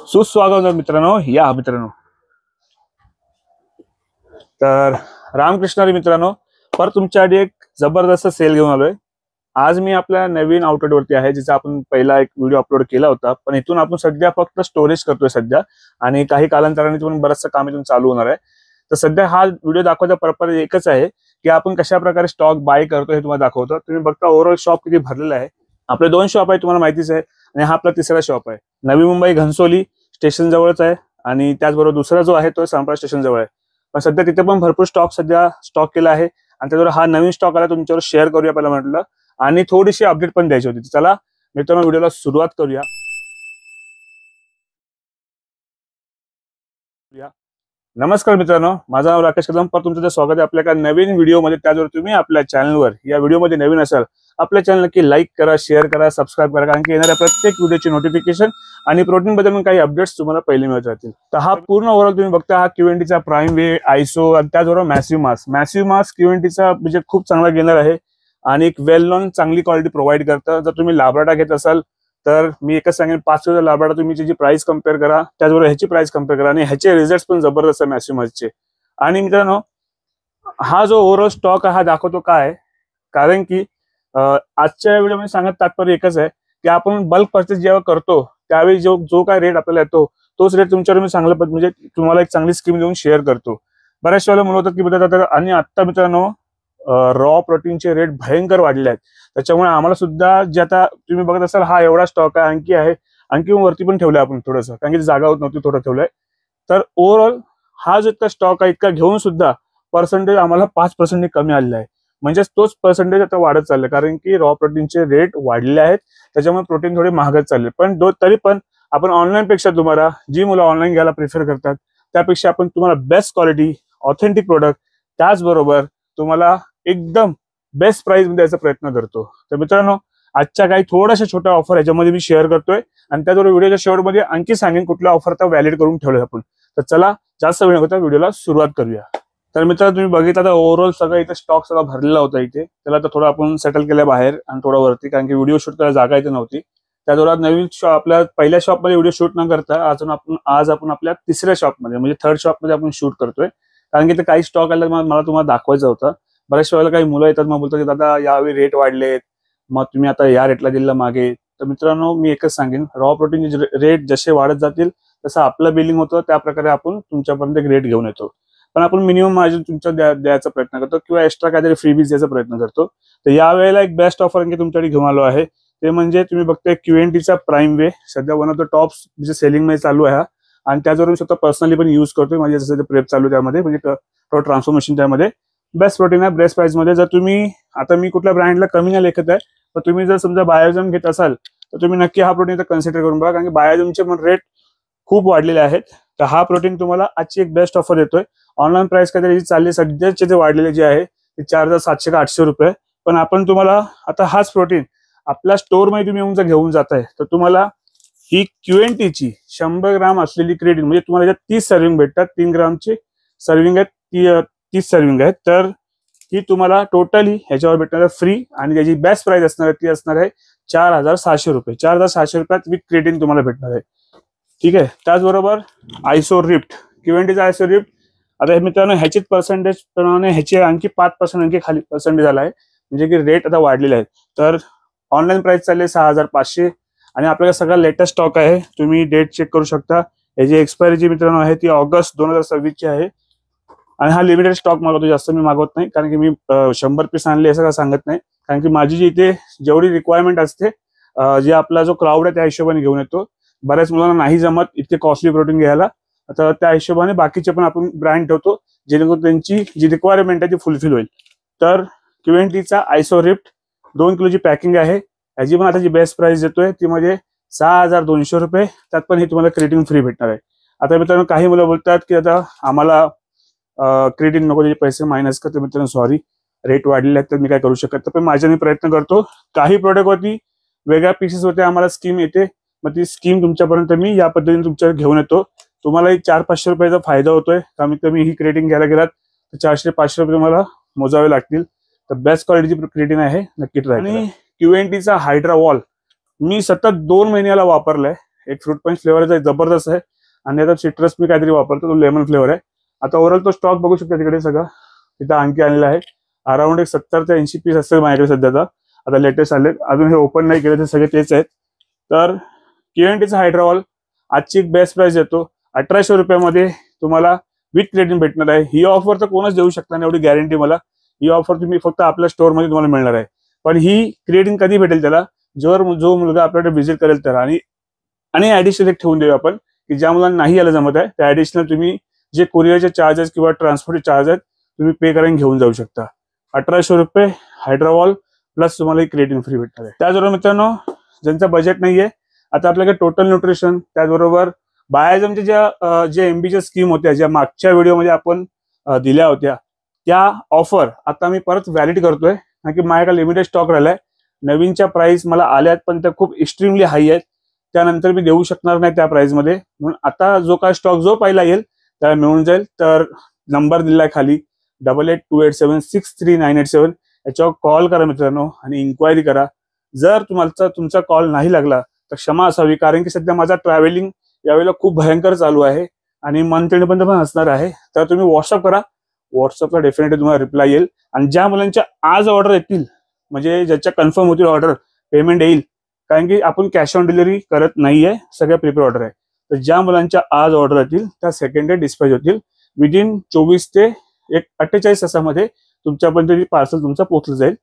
सुस्वागत मित्रांनो. या मित्रांनो, तर रामकृष्णारी मित्रांनो, पर तुमच्यासाठी एक जबरदस्त सेल घेऊन आलोय. आज मी आपल्या नवीन आउटलेट वरती आहे, जिचा आपण पहिला एक व्हिडिओ अपलोड केला होता. पण इथून आपण सध्या फक्त स्टोरेज करतोय सध्या, आणि काही कालांतराने इथून बरंचसं काम इथून चालू होणार आहे. तर सध्या हा व्हिडिओ दाखवायचा पर्पज एकच आहे की आपण कशा प्रकारे स्टॉक बाय करतो हे तुम्हाला दाखवतो. तुम्ही बघता ओव्हरऑल शॉप किती भरलेला आहे. आपले 2 शॉप आहे, तुम्हाला माहितीच आहे, आणि हा आपला तिसरा शॉप आहे. नवी मुंबई घनसोली स्टेशन जवळच आहे, आणि त्याचबरोबर दुसरा जो आहे तो सांपळा स्टेशन जवळ आहे. पण सध्या तिथे पण भरपूर स्टॉक केला आहे, आणि त्याच्यावर हा नवीन स्टॉक आला तुमच्यावर शेअर करूया पहिला म्हटलं, आणि थोडीशी अपडेट पण द्यायची होती. चला मित्रांनो, व्हिडिओला सुरुवात करूया. नमस्कार मित्रांनो, माझं नाव राकेश कदम. पर तुमचं स्वागत आहे आपल्या एका नवीन व्हिडिओमध्ये. त्याचबरोबर तुम्ही आपल्या चॅनलवर या व्हिडिओमध्ये नवीन असाल, आपल्या चॅनल नक्की लाईक करा, शेअर करा, सबस्क्राईब करा, कारण की येणाऱ्या प्रत्येक व्हिडिओची नोटिफिकेशन आणि प्रोटीन बद्दल काही अपडेट्स तुम्हाला पहिले मिळत राहतील. तर हा पूर्ण ओव्हरऑल तुम्ही बघता, हा क्यूएनटीचा प्राईम वे, आयसो, आणि त्याचबरोबर मॅसिव्ह मास क्यूएनटीचा म्हणजे खूप चांगला गेनर आहे, आणि एक वेल नॉन चांगली क्वालिटी प्रोव्हाइड करतं. जर तुम्ही लाब्राडा घेत असाल तर मी एकच सांगेन, 5 लाब्राडा तुम्ही त्याची प्राइस कम्पेअर करा, त्याचबरोबर ह्याची प्राइस कम्पेअर करा, आणि ह्याचे रिझल्ट पण जबरदस्त आहे मॅसिव्ह मासचे. आणि मित्रांनो, हा जो ओव्हरऑल स्टॉक आहे हा दाखवतो काय, कारण की आजच्या व्हिडिओमध्ये सांगत तात्पर्य एकच आहे की आपण बल्क परचेस जेव्हा करतो त्यावेळी जो काय रेट आपल्याला येतो तोच रेट तुमच्यावर मी चांगलं म्हणजे तुम्हाला एक चांगली स्कीम देऊन शेअर करतो. बऱ्याच वेळेला म्हणत होतात की बघा, आणि आता मित्रांनो रॉ प्रोटीनचे रेट भयंकर वाढले आहेत. त्याच्यामुळे आम्हाला सुद्धा जे आता तुम्ही बघत असाल, हा एवढा स्टॉक आहे, आणखी वरती पण ठेवलंय आपण थोडंसं, कारण की जागा होत नव्हती, थोडं ठेवलंय. तर ओव्हरऑल हा जो इतका स्टॉक आहे, इतका घेऊन सुद्धा पर्सेंटेज आम्हाला 5% कमी आलेला आहे. म्हणजे तोच पर्सेंटेज आता वाढत चाललाय, कारण की रॉ प्रोटीनचे रेट वाढले आहेत, त्याच्यामुळे प्रोटीन थोडे महागत चालले. पण तरी पण आपण ऑनलाईन पेक्षा, तुम्हाला जी मुलं ऑनलाईन घ्यायला प्रिफर करतात त्यापेक्षा आपण तुम्हाला बेस्ट क्वालिटी, ऑथेंटिक प्रोडक्ट, त्याचबरोबर तुम्हाला एकदम बेस्ट प्राइस मध्ये द्यायचा प्रयत्न करतो. तर मित्रांनो, आजच्या काही थोड्याशा छोट्या ऑफर याच्यामध्ये मी शेअर करतोय, आणि त्याचबरोबर व्हिडिओच्या शेवटमध्ये आणखी सांगेन कुठल्या ऑफर तर व्हॅलिड करून ठेवलं आपण. तर चला जास्त वेळ न करता व्हिडिओला सुरुवात करूया. तर मित्रांनो, तुम्ही बघितलं तर ओव्हरऑल सगळं इथे स्टॉक सगळा भरलेला होता इथे. त्याला तर थोडं आपण सेटल केलं बाहेर आणि थोडा वरती, कारण की व्हिडिओ शूट करायला जागा इथे नव्हती. त्या दौरात नवीन आपल्या पहिल्या शॉपमध्ये व्हिडिओ शूट न करता आज आपण आपल्या तिसऱ्या शॉपमध्ये म्हणजे थर्ड शॉपमध्ये आपण शूट करतोय, कारण की ते काही स्टॉक आला मला तुम्हाला दाखवायचं होतं. बऱ्याच वेळेला काही मुलं येतात, मग बोलतात की दादा यावेळी रेट वाढलेत, मग तुम्ही आता या रेटला दिला मागे. तर मित्रांनो, मी एकच सांगेन, रॉ प्रोटीनचे रेट जसे वाढत जातील तसं आपलं बिलिंग होतं, त्या प्रकारे आपण तुमच्यापर्यंत एक रेट घेऊन येतो. पण आपण मिनिमम मार्जिन तुमच्या द्यायचा प्रयत्न करतो, किंवा एक्स्ट्रा काहीतरी फ्रीबीज द्यायचा प्रयत्न करतो. तर यावेळेला एक बेस्ट ऑफर आणखी तुमच्याकडे घेऊन आलो आहे. ते म्हणजे तुम्ही बघताय क्यूएनटीचा प्राईम वे, सध्या वन ऑफ द टॉप म्हणजे सेलिंग मध्ये चालू आहे, आणि त्याचबरोबर स्वतः पर्सनली पण युज करतोय. म्हणजे जसं प्रेप चालू त्यामध्ये, म्हणजे ट्रान्सफॉर्मेशन त्यामध्ये बेस्ट प्रोटीन आहे, बेस्ट प्राइस मध्ये. जर तुम्ही आता मी कुठल्या ब्रँडला कमी नाही लेखत आहे, पण तुम्ही जर समजा बायोजम घेत असाल तर तुम्ही नक्की हा प्रोटीन कन्सिडर करून बघा, कारण की बायोजमचे पण रेट खूप वाढलेले आहेत. तर हा प्रोटीन तुम्हाला आजची एक बेस्ट ऑफर देतोय. ऑनलाईन प्राइस काहीतरी चालली सध्याचे जे वाढलेले जे आहे ते 4700 का 800 रुपये. पण आपण तुम्हाला आता हाच प्रोटीन आपल्या स्टोर मध्ये तुम्ही येऊन जर घेऊन जाताय, तर तुम्हाला ही क्यूएनटीची 100 ग्राम असलेली क्रेडिट, म्हणजे तुम्हाला याच्यात 30 सर्विंग भेटतात. 3 ग्रामची सर्विंग आहेत, 30 सर्विंग आहेत. तर ही तुम्हाला टोटली ह्याच्यावर भेटणार फ्री, आणि त्याची बेस्ट प्राइस असणार आहे ती असणार आहे 4700 रुपये. 4700 रुपयात विथ क्रेडिट तुम्हाला भेटणार आहे. ठीक आहे. त्याचबरोबर आयसो रिफ्ट, क्यूएनटीचा आयसो रिफ्ट, आता हे मित्रांनो ह्याचीच पर्सेंटेज प्रमाणे ह्याचे आणखी 5% आणखी खाली पर्सेंटेज आला आहे, म्हणजे की रेट आता वाढलेले आहेत. तर ऑनलाईन प्राइस चालले 6500, आणि आपल्याला सगळा लेटेस्ट स्टॉक आहे. तुम्ही डेट चेक करू शकता. याची एक्सपायरी जी मित्रांनो आहे ती ऑगस्ट 2026 ची आहे, आणि हा लिमिटेड स्टॉक मागवतो, जास्त मी मागवत नाही, कारण की मी 100 पीस आणले असं काय सांगत नाही, कारण की माझी जी इथे जेवढी रिक्वायरमेंट असते, जे आपला जो क्राऊड आहे त्या हिशोबाने घेऊन येतो. बऱ्याच मुलांना नाही जमत इतके कॉस्टली प्रोटीन घ्यायला, तर त्या हिशोबाने बाकीचे पण आपण ब्रँड ठेवतो, जेणेकरून त्यांची जी रिक्वायरमेंट आहे ती फुलफिल होईल. तर क्यूएनटीचा आयसो रिफ्ट 2 किलोची पॅकिंग आहे. याची पण आता जी बेस्ट प्राइस देतोय ती म्हणजे 6200 रुपये. त्यात पण हे तुम्हाला क्रेडिट फ्री भेटणार आहे. आता मित्रांनो, काही मुलं बोलतात की आता आम्हाला क्रेडिट नको, त्याचे पैसे मायनस करतो. मित्रांनो सॉरी, रेट वाढलेले आहेत तर मी काय करू शकत. पण माझ्या मी प्रयत्न करतो. काही प्रोडक्ट वरती वेगळ्या पीसेस वरती आम्हाला स्कीम येते, मग ती स्कीम तुमच्यापर्यंत मी या पद्धतीने तुमच्याकडे घेऊन येतो. तुम्हाला 400-500 रुपयाचा फायदा होतोय. कमीत कमी ही क्रेडिट घ्यायला गेलात तर 400-500 रुपये तुम्हाला मोजावे लागतील. तर बेस्ट क्वालिटीची क्रेडिट आहे, नक्की ट्राय. आणि क्यूएनटीचा हायड्रा वॉल मी सतत 2 महिन्याला वापरलाय. एक फ्रूट पंच फ्लेवर जबरदस्त आहे आणि आता सिट्रस मी काहीतरी वापरतो, तो लेमन फ्लेवर आहे. आता ओव्हरऑल तो स्टॉक बघू शकता तिकडे सगळं तिथं आणखी आलेला आहे. अराउंड एक 70 ते 80 पीस असतील माझ्याकडे सध्याचा. आता लेटेस्ट आले, अजून हे ओपन नाही केले, ते सगळे तेच आहेत. तर KNTचा हायड्रावॉल आजची एक बेस्ट प्राइस देतो 1800 रुपयामध्ये तुम्हाला विथ क्रेडिट भेटणार आहे. ही ऑफर तर कोणच देऊ शकता नाही, एवढी गॅरंटी मला. ही ऑफर तुम्ही फक्त आपल्या स्टोअरमध्ये तुम्हाला मिळणार आहे. पण ही क्रेडिट कधी भेटेल त्याला, जो मुलगा आपल्याकडे व्हिजिट करेल तर. आणि ऍडिशनल एक ठेवून देऊ आपण की ज्या मुलांना नाही यायला जमत आहे त्या ऍडिशनल तुम्ही जे कुरिअरचे चार्जेस किंवा ट्रान्सपोर्टचे चार्ज आहेत तुम्ही पे करून घेऊन जाऊ शकता. 1800 रुपये हायड्रावॉल प्लस तुम्हाला क्रेडिट फ्री भेटणार आहे. त्याचबरोबर मित्रांनो, ज्यांचं बजेट नाहीये, आता आपल्याकडे टोटल न्यूट्रिशन त्याचबरोबर बायोजमच्या जे MBच्या स्कीम होत्या, ज्या मागच्या व्हिडिओमध्ये आपण दिल्या होत्या, त्या ऑफर आता मी परत व्हॅलिड करतोय. कारण की माझ्याकडे लिमिटेड स्टॉक राहिलाय. नवीनच्या प्राइस मला आल्यात पण त्या खूप एक्स्ट्रीमली हाय आहेत, त्यानंतर मी देऊ शकणार नाही त्या प्राइसमध्ये. म्हणून आता जो काय स्टॉक जो पहिला येईल त्याला मिळून जाईल. तर नंबर दिलाय खाली 8828763987, याच्यावर कॉल करा मित्रांनो आणि इन्क्वायरी करा. जर तुमचा कॉल नाही लागला तर क्षमा असावी, कारण की सध्या माझा ट्रॅव्हलिंग यावेळेला खूप भयंकर चालू आहे आणि मंथ एंड पण असणार आहे. तर तुम्ही व्हॉट्सअप करा, व्हॉट्सअपला डेफिनेटली तुम्हाला रिप्लाय येईल. आणि ज्या मुलांच्या आज ऑर्डर येतील, म्हणजे ज्याच्या कन्फर्म होतील ऑर्डर, पेमेंट येईल, कारण की आपण कॅश ऑन डिलिव्हरी करत नाहीये, सगळ्या प्रिपेअर ऑर्डर आहे. तर ज्या मुलांच्या आज ऑर्डर येतील त्या सेकंड डे डिस्पॅच होतील. विदिन 24 ते 48 तासामध्ये तुमच्यापर्यंत पार्सल तुमचं पोहोचलं जाईल.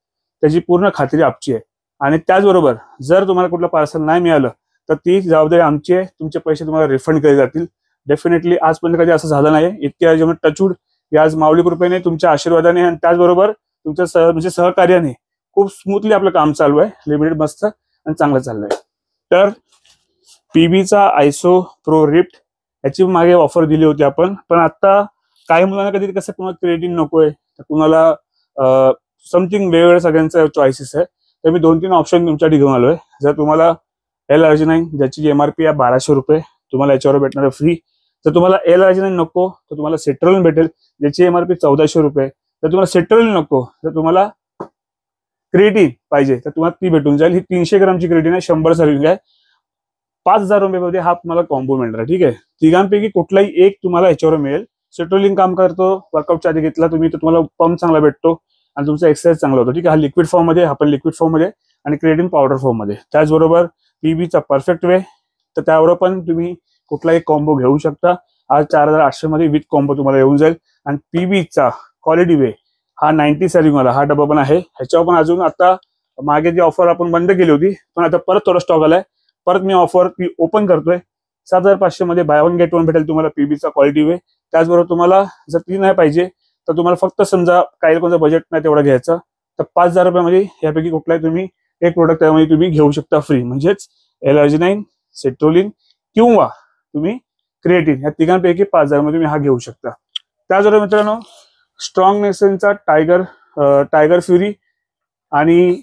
त्याची पूर्ण खात्री आमची आहे. आणि त्याचबरोबर जर तुम्हाला कुठलं पार्सल नाही मिळालं तर ती जबाबदारी आमची आहे. तुमचे पैसे तुम्हाला रिफंड केले जातील. डेफिनेटली आजपर्यंत कधी असं झालं नाही. इतक्या म्हणजे टचवूड आज माऊली कृपेने, तुमच्या आशीर्वादाने आणि त्याचबरोबर तुमच्या म्हणजे सहकार्याने खूप स्मूथली आपलं काम चालू आहे. लिमिटेड मस्त आणि चांगलं चाललंय. तर PBचा आयसो प्रो रिफ्ट याची मागे ऑफर दिली होती आपण, पण आता काही मुलांना कधी कसं कुणाला क्रेडिट नकोय, तर कुणाला समथिंग वेगवेगळ्या सगळ्यांचा चॉईसेस आहे. तर मी 2-3 ऑप्शन तुमच्यासाठी घेऊन आलोय. जर तुम्हाला L-Arginine ज्याची MRP आहे 1200 रुपये, तुम्हाला याच्यावर भेटणार आहे फ्री. जर तुम्हाला L-Arginine नको तर तुम्हाला सेट्रोलिन भेटेल, ज्याची MRP 1400 रुपये. जर तुम्हाला सेट्रोलिन नको, तर तुम्हाला क्रेडिट पाहिजे तर तुम्हाला ती भेटून जाईल. ही 300 ग्रामची क्रेडिट आहे, 100 सर्विंग आहे. 5000 रुपयामध्ये हा तुम्हाला कॉम्बो मिळणार आहे. ठीक आहे, तिघांपैकी कुठलाही एक तुम्हाला याच्यावर मिळेल. सेट्रोलिन काम करतो, वर्कआउटच्या आधी घेतला तुम्ही तर तुम्हाला पंप चांगला भेटतो आणि तुमचा एक्सरसाइज चांगला होतो. ठीक आहे, हा लिक्विड फॉर्म मध्ये, आपण लिक्विड फॉर्म मध्ये आणि क्रेडिट पावडर फॉर्म मध्ये. त्याचबरोबर PBचा परफेक्ट वे, तर त्यावर पण तुम्ही कुठलाही कॉम्बो घेऊ शकता. आज 4800 मध्ये विथ कॉम्बो तुम्हाला येऊन जाईल. आणि PBचा क्वालिटी वे हा 90 सर्विंग वाला हा डबा पण आहे. ह्याच्यावर पण अजून आता मागे जी ऑफर आपण बंद केली होती, पण आता परत थोडा स्टॉक आलाय. परत मी ऑफर ती ओपन करतोय. 7500 मध्ये बाय वन गेट वन भेटेल तुम्हाला PBचा क्वालिटी वे. त्याचबरोबर तुम्हाला जर ती नाही पाहिजे तर तुम्हाला फक्त समजा काही कोणतं बजेट नाही तेवढा घ्यायचं, तर 5000 रुपयामध्ये यापैकी कुठलाही तुम्ही एक प्रोडक्ट त्यामध्ये तुम्ही घेऊ शकता फ्री. म्हणजेच L-Arginine, सेट्रोलिन किंवा तुम्ही क्रिएटिन, या तिघांपैकी 5000 मध्ये तुम्ही हा घेऊ शकता. त्याचबरोबर मित्रांनो, स्ट्रॉंग नेशनचा टायगर फ्युरी आणि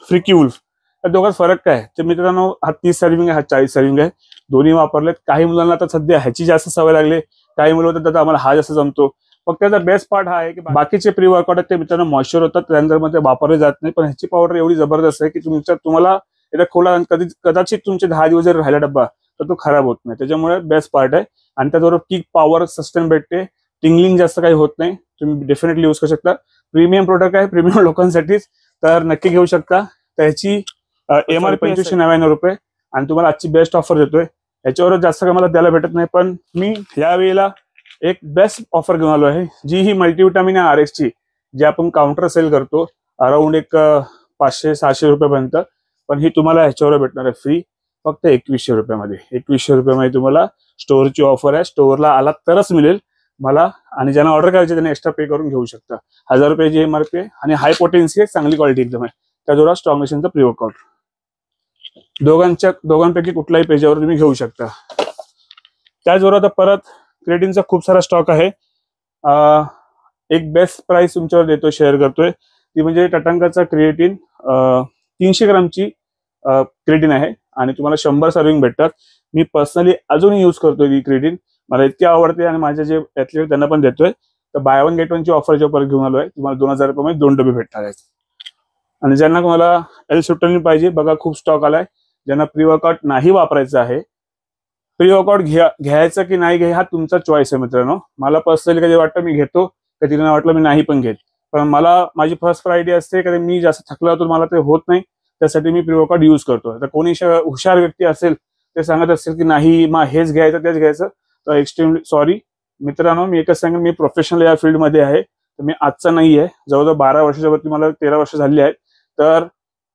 फ्रिकी वुल्फ या दोघात फरक काय तर मित्रांनो, हा 30 सर्विंग आहे, हा 40 सर्विंग आहे. दोन्ही वापरलेत. काही मुलांना आता सध्या ह्याची जास्त सवय लागली, काही मुलं होतात आता आम्हाला हा जास्त जमतो. फक्त त्याचा बेस्ट पार्ट हा आहे की बाकीचे प्री वर्कआउट आहेत ते मित्रांनो मॉइश्चर होतात, त्यानंतर मग ते वापरले जात नाही. पण ह्याची पावडर एवढी जबरदस्त आहे की तुम्हाला एकदा खोला, कदाचित तुमचे 10 दिवस जर राहिला डब्बा तर तो खराब होत नाही. त्याच्यामुळे बेस्ट पार्ट आहे. आणि त्याचबरोबर किक पॉवर सस्टेन भेटते, टिंगलिंग जास्त काही होत नाही. तुम्ही डेफिनेटली यूज करू शकता. प्रीमियम प्रोडक्ट आहे, प्रीमियम लोकांसाठीच, तर नक्की घेऊ शकता. त्याची MRP 2599 रुपये आणि तुम्हाला आजची बेस्ट ऑफर देतोय. याच्यावर जास्त काही मला द्यायला भेटत नाही, पण मी यावेळेला एक बेस्ट ऑफर घेऊन आलो आहे, जी ही मल्टीविटामिन आहे RX ची, जी आपण काउंटर सेल करतो अराउंड एक 500-600 रुपयापर्यंत. पण ही तुम्हाला ह्याच्यावर भेटणार आहे फ्री फक्त 2100 रुपयामध्ये. 2100 रुपयामध्ये तुम्हाला स्टोअरची ऑफर आहे. स्टोअरला आला तरच मिळेल मला, आणि ज्यांना ऑर्डर करायचे त्यांनी एक्स्ट्रा पे करून घेऊ शकता. 1000 रुपयाची MRP आहे आणि हाय पोटेन्सी आहे, चांगली क्वालिटी एकदम आहे. त्याचबरोबर स्ट्रॉंग नेशनचा प्री वर्कआउट, दोघांपैकी कुठल्याही पेजवर तुम्ही घेऊ शकता. त्याचबरोबर आता परत क्रेडिनचा खूप सारा स्टॉक आहे. एक बेस्ट प्राइस तुमच्यावर देतो, शेअर करतोय, ती म्हणजे टटांकाचा क्रिएटिन 300 ग्रामची क्रेडिन आहे आणि तुम्हाला 100 सर्विंग भेटतात. मी पर्सनली अजूनही यूज करतोय ती क्रेडिन, मला इतकी आवडते आणि माझे जे ऍथलीट त्यांना पण देतोय. तर बाय वन गेट वनची ऑफर परत घेऊन आलोय. तुम्हाला 2000 रुपयामध्ये 2 डबे भेटणार आहेत. आणि ज्यांना तुम्हाला L-Citrulline पाहिजे, बघा खूप स्टॉक आलाय. ज्यांना प्री वर्कआउट नाही वापरायचं आहे प्री वर्कआउट घ्यायचं की नाही घ्यायचं हा तुमचा चॉईस आहे मित्रांनो. मला पर्सनली कधी वाटतं मी घेतो, कधी नाही वाटलं मी नाही पण घेत. पण मला माझी फर्स्ट प्रायोरिटी असते, कधी मी जास्त थकला होतो मला ते होत नाही, त्यासाठी मी प्री वर्कआउट यूज करतो. तर कोणी हुशार व्यक्ती असेल ते सांगत असेल की नाही मग हेच घ्यायचं तेच घ्यायचं, तर एक्स्ट्रीमली सॉरी मित्रांनो. मी एकच सांगेन, मी प्रोफेशनल या फील्डमध्ये आहे, तर मी आजचा नाही आहे. जवळजवळ 12 वर्षाच्या वरती मला 13 वर्ष झाली आहेत. तर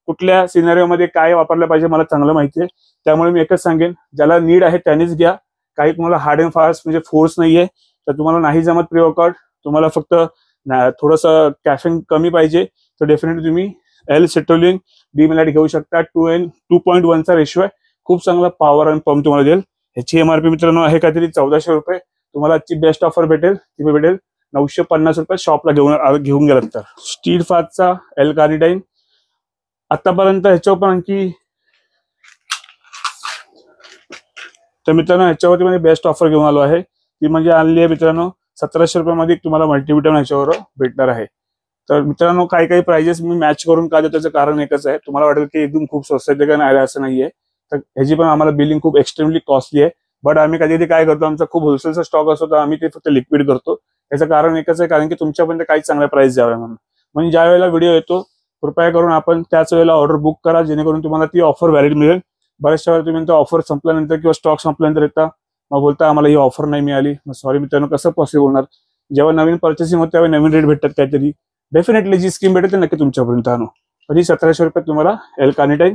कुठल्या सिनेरिओमध्ये काय वापरलं पाहिजे मला चांगलं माहिती आहे. त्यामुळे मी एकच सांगेन, ज्याला नीड आहे त्यानेच घ्या. काही तुम्हाला हार्ड अँड फास्ट म्हणजे फोर्स नाहीये, तर तुम्हाला नाही जमत प्री वर्कआउट, तुम्हाला फक्त थोडंसं कॅफेन कमी पाहिजे, तर डेफिनेटली तुम्ही L-Citrulline D-Melite घेऊ शकता. 2.1चा रेशो आहे, खूप चांगला पॉवर आणि पंप तुम्हाला देईल. ह्याची MRP मित्रांनो आहे काहीतरी 1400 रुपये. तुम्हाला आजची बेस्ट ऑफर भेटेल, ती भेटेल 950 रुपये शॉपला घेऊन गेलात तर. स्टीड फास्टचा L-Carnitine आतापर्यंत ह्याच्यावर पण आणखी, तर मित्रांनो ह्याच्यावरती म्हणजे बेस्ट ऑफर घेऊन आलो आहे. ती म्हणजे आणली आहे मित्रांनो 1700 रुपयामध्ये तुम्हाला मल्टीव्हिटॅमिन ह्याच्यावर भेटणार आहे. तर मित्रांनो काही काही प्राइजेस मी मॅच करून का देतो त्याचं कारण एकच आहे, तुम्हाला वाटेल की एकदम खूप स्वस्त आहे का नाही, असं नाहीये. तर ह्याची पण आम्हाला बिलिंग खूप एक्स्ट्रीमली कॉस्टली आहे. बट आम्ही कधी कधी काय करतो, आमचा खूप होलसेलचा स्टॉक असतो तर आम्ही ते फक्त लिक्विड करतो. याचं कारण एकच आहे, कारण की तुमच्यापर्यंत काही चांगल्या प्राइस द्याव्या म्हणून. म्हणजे ज्या वेळेला व्हिडिओ येतो कृपया करून आपण त्याच वेळेला ऑर्डर बुक करा, जेणेकरून तुम्हाला ती ऑफर व्हॅलिड मिळेल. बऱ्याचशा वेळेला तुम्ही ऑफर संपल्यानंतर किंवा स्टॉक संपल्यानंतर येता मग बोलता आम्हाला ही ऑफर नाही मिळाली. मग सॉरी मित्रांनो, कसं पॉसिबल होणार. जेव्हा नवीन पर्चेसिंग होते त्यावेळी नवीन रेट भेटतात काहीतरी, डेफिनेटली जी स्कीम भेटेल ते नक्की तुमच्यापर्यंत आणू. तरी 1700 रुपये तुम्हाला L-Carnitine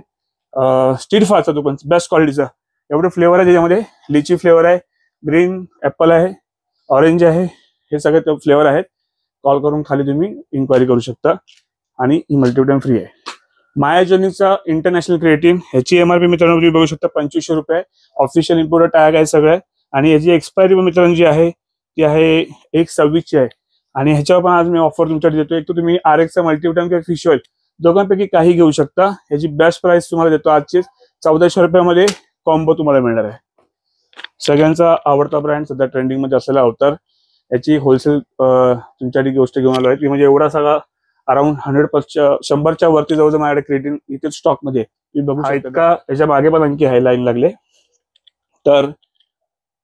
स्टीड फास्टचा तो पण बेस्ट क्वालिटीचा. एवढे फ्लेवर आहे त्याच्यामध्ये, लिची फ्लेवर आहे, ग्रीन ऍपल आहे, ऑरेंज आहे, हे सगळे फ्लेवर आहेत. कॉल करून खाली तुम्ही इन्क्वायरी करू शकता आणि ही मल्टीव्हिटॅमिन फ्री आहे. मायाजेनिकचा इंटरनॅशनल क्रिएटिन, ह्याची MRP मित्रांनो तुम्ही बघू शकता 2500 रुपये. ऑफिशियल इम्पोर्टर टॅग आहे सगळं, आणि याची एक्सपायरी मित्रांनो जी आहे ती आहे 1/26 आहे. आणि ह्याच्यावर पण आज मी ऑफर तुमच्याकडे देतो. एक तर तुम्ही RXचा मल्टीव्हिटॅमिन किंवा फिश ऑइल दोघांपैकी काही घेऊ शकता. ह्याची बेस्ट प्राइस तुम्हाला देतो आजची 1400 रुपयामध्ये कॉम्बो तुम्हाला मिळणार आहे. सगळ्यांचा आवडता ब्रँड सध्या ट्रेंडिंग मध्ये असलेला अवतार, याची होलसेल तुमच्यासाठी गोष्ट घेऊन आलो आहे. ती म्हणजे एवढा सगळा अराउंड 100च्या वरती जवळजवळ माझ्याकडे क्रिएटिन इथे स्टॉक मध्ये तुम्ही बघू शकता का. याच्या मागे पण आणखी हाय लाईन लागले. तर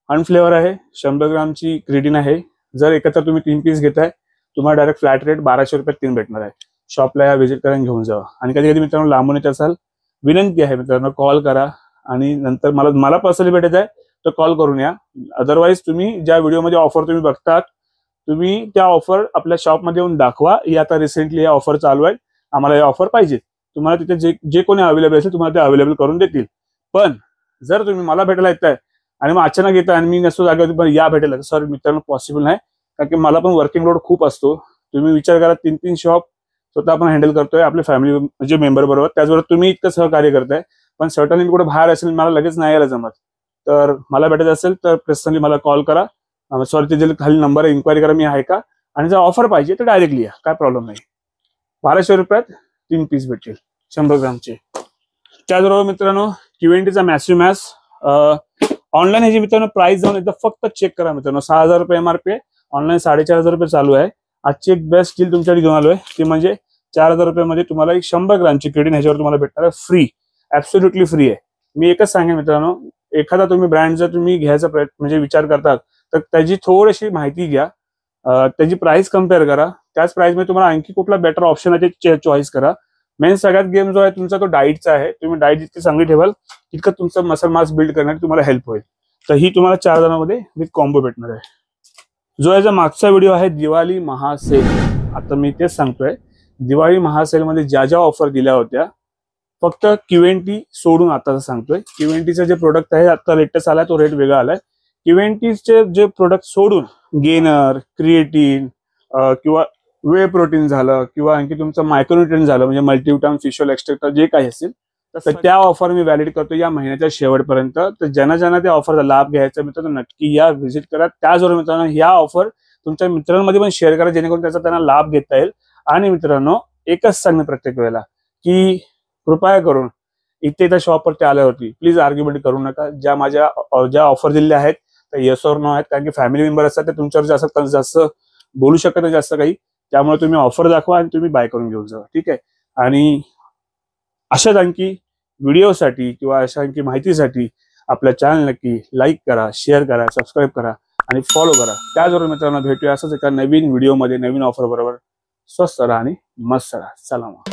अनफ्लेवर आहे, 100 ग्रामची क्रिएटिन आहे. जर एकत्र तुम्ही 3 पीस घेताय तुम्हाला डायरेक्ट फ्लॅट रेट 1200 रुपयात 3 भेटणार आहे. शॉपला या व्हिजिट करून घेऊन जावा. आणि कधी कधी मित्रांनो लांबून येत असाल, विनंती आहे मित्रांनो कॉल करा आणि नंतर मला पर्सनली भेटत आहे तर कॉल करून या. अदरवाईज तुम्ही ज्या व्हिडिओमध्ये ऑफर तुम्ही बघतात तुम्ही त्या ऑफर आपल्या शॉपमध्ये येऊन दाखवा, ही आता रिसेंटली हे ऑफर चालू आहे, आम्हाला हे ऑफर पाहिजे. तुम्हाला तिथे जे कोणी अवेलेबल असेल तुम्हाला ते अवेलेबल करून देतील. पण जर तुम्ही मला भेटायला येताय आणि मग अचानक येताय आणि मी नसतो जागेवरती पण या भेटायला, सॉरी मित्रांनो पॉसिबल नाही, कारण की मला पण वर्किंग लोड खूप असतो. तुम्ही विचार करा 3-3 शॉप स्वतः आपण हँडल करतोय आपल्या फॅमिली म्हणजे मेंबर बरोबर, त्याचबरोबर तुम्ही इतकं सहकार्य करताय. पण सर्टनली कुठे बाहेर असेल मला लगेच नाही यायला जमत, तर मला भेटायचं असेल तर पर्सनली मला कॉल करा. सॉरी तिथे खाली नंबर आहे, इन्क्वायरी करा मी आहे का, आणि जर ऑफर पाहिजे तर डायरेक्टली या, काय प्रॉब्लेम नाही. 1200 रुपयात 3 पीस भेटतील 100 ग्रामचे. त्याचबरोबर मित्रांनो Q&Tचा मॅसिव्ह मॅस ऑनलाईन ह्याची मित्रांनो प्राइस जाऊन एकदा फक्त चेक करा मित्रांनो. 6000 रुपये MRP, ऑनलाईन 4500 रुपये चालू आहे. आजची एक बेस्ट डील तुमच्याकडे घेऊन आलोय, ती म्हणजे 4000 रुपयामध्ये तुम्हाला एक 100 ग्रामची क्रिएटिन ह्याच्यावर तुम्हाला भेटणार आहे फ्री, ऍब्सोल्युटली फ्री आहे. मी एकच सांगेन मित्रांनो, एखादा तुम्ही ब्रँड जर तुम्ही घ्यायचा प्रयत्न म्हणजे विचार करतात तर त्याची थोडीशी माहिती घ्या, त्याची प्राइस कम्पेअर करा, त्याच प्राइस मध्ये तुम्हाला आणखी कुठला बेटर ऑप्शन आहे ते चॉईस करा. मेन सगळ्यात गेम जो आहे तुमचा तो डाईटचा आहे. तुम्ही डाईट जितकी चांगली ठेवाल तितकं तुमचं मसल मास बिल्ड करण्यासाठी तुम्हाला हेल्प होईल. तर ही तुम्हाला 4 मध्ये विथ कॉम्बो भेटणार आहे. जो याचा मागचा व्हिडिओ आहे दिवाळी महासेल, आता मी तेच सांगतोय दिवाळी महासेल मध्ये ज्या ज्या ऑफर दिल्या होत्या फक्त Q&T सोडून आता सांगतोय. Q&Tचे जे प्रोडक्ट आहे आता लेटेस्ट आलाय तो रेट वेगळा आलाय. Q&Tचे जे प्रोडक्ट सोडून गेनर, क्रिएटिन किंवा वे प्रोटीन झालं किंवा आणखी तुमचं मायक्रोन्यूट्रिएंट झालं म्हणजे मल्टीव्हिटॅमिन फिश ऑइल एक्स्ट्रा जे काही असेल तर त्या ऑफर मी व्हॅलिड करतो या महिन्याच्या शेवटपर्यंत. तर ज्यांना त्या ऑफरचा लाभ घ्यायचा मित्रांनो नक्की या, व्हिजिट करा. त्याचबरोबर मित्रांनो ह्या ऑफर तुमच्या मित्रांमध्ये पण शेअर करा जेणेकरून त्याचा त्यांना लाभ घेता येईल. आणि मित्रांनो एकच सांगणे प्रत्येक वेळेला की कृपया करून इथे शॉपवरती आल्यावरती प्लीज आर्ग्युमेंट करू नका. ज्या ऑफर दिलेल्या आहेत त्या येस और नो आहेत, कारण की फॅमिली मेंबर असतात ते तुमच्यावर जास्त बोलू शकत नाही जास्त काही, त्यामुळे तुम्ही ऑफर दाखवा आणि तुम्ही बाय करून घेऊन जा, ठीक आहे. आणि अशाच आणखी व्हिडिओसाठी किंवा अशा आणखी माहितीसाठी आपल्या चॅनल नक्की लाईक करा, शेअर करा, सबस्क्राईब करा आणि फॉलो करा. त्याचबरोबर मित्रांनो भेटूया असंच एका नवीन व्हिडिओमध्ये नवीन ऑफर बरोबर. स्वस्त राहा आणि मस्त राहा. चला मग.